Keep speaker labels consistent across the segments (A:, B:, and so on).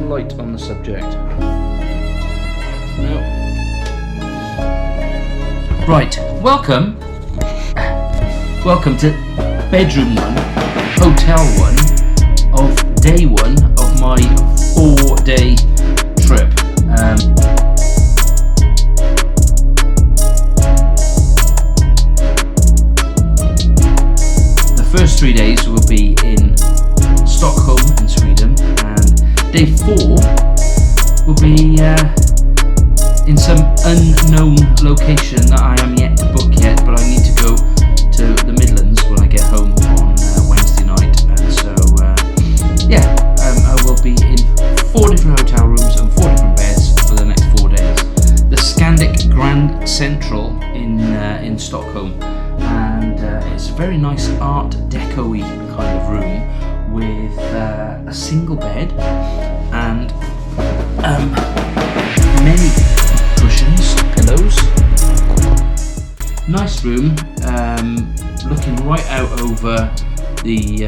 A: some light on the subject? No. Right, welcome to bedroom 1, hotel 1 of day 1 of my 4-day trip. The first 3 days will be in Stockholm in Sweden, and day 4 will be in some unknown location that I am yet to book yet, but I need to go to the Midlands when I get home on Wednesday night, and so I will be in 4 different hotel rooms and 4 different beds for the next 4 days. The Scandic Grand Central in Stockholm, and it's a very nice Art Deco-y kind of room with a single bed and many cushions, pillows. Nice room, looking right out over the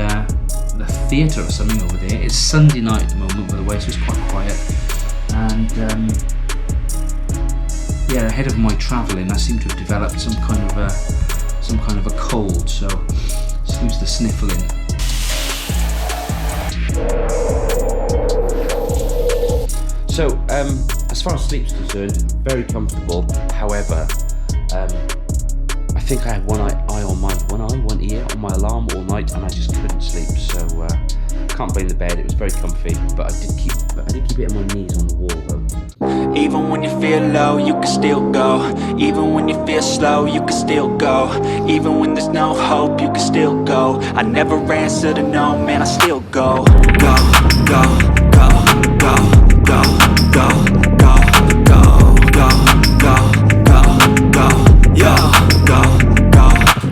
A: theatre or something over there. It's Sunday night at the moment, by the way, so it's quite quiet. And ahead of my travelling, I seem to have developed some kind of a cold, so excuse the sniffling. So, as far as sleep's concerned, very comfortable. However, I think I had one ear on my alarm all night, and I just couldn't sleep. So, can't blame the bed. It was very comfy, but I did keep it on my knees on the wall though.
B: Even when you feel low, you can still go. Even when you feel slow, you can still go. Even when there's no hope, you can still go. I never answer to no, man, I still go. Go, go, go, go, go, go, go, go, go, go, go, go, yo, go, go,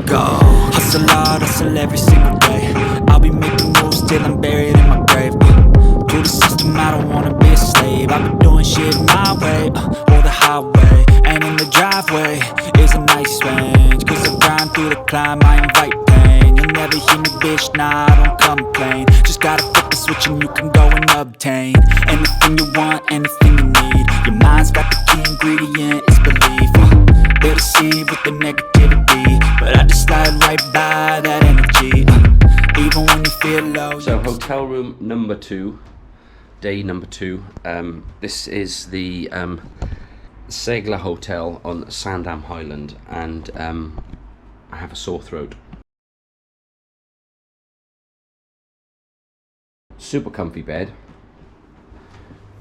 B: go. Hustle hard, hustle every single day. I'll be making moves till I'm buried in my grave. To the system, I don't wanna be a slave. I've been doing shit my way, or the highway. And in the driveway is a nice range, cause I grind through the climb, I invite pain. You'll never hear me, bitch, nah, I don't complain. Just gotta flip the switch and you can go and obtain anything you want, anything you need. Your mind's got the key ingredient, it's belief. They'll deceive with the negativity, but I just slide right by that energy. Even when you feel low.
A: So hotel room number 2, day number 2. This is the Segla Hotel on Sandham Highland, and I have a sore throat. Super comfy bed,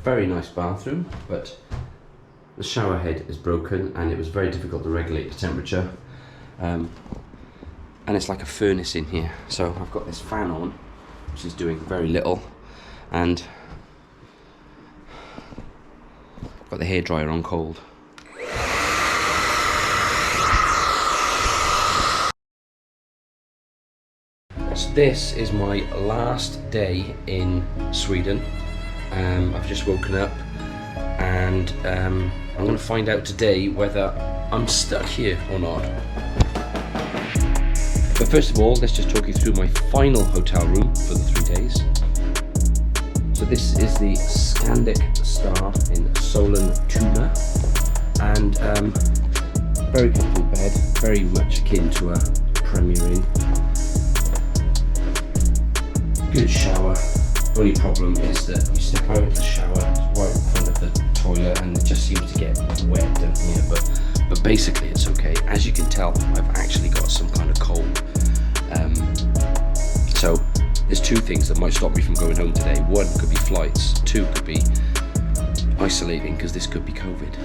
A: very nice bathroom, but the shower head is broken and it was very difficult to regulate the temperature. And it's like a furnace in here, so I've got this fan on, which is doing very little, and I've got the hairdryer on cold. So this is my last day in Sweden. I've just woken up, and I'm going to find out today whether I'm stuck here or not. But first of all, let's just talk you through my final hotel room for the 3 days. So this is the Scandic Star in Sollentuna, and very comfortable bed, very much akin to a Premier Inn. Good shower. Only problem is that you step out of the shower right in front of the toilet and it just seems to get wet down here, but basically it's okay. As you can tell, I've actually got some kind of cold. So there's 2 things that might stop me from going home today. 1 could be flights, 2 could be isolating, because this could be COVID.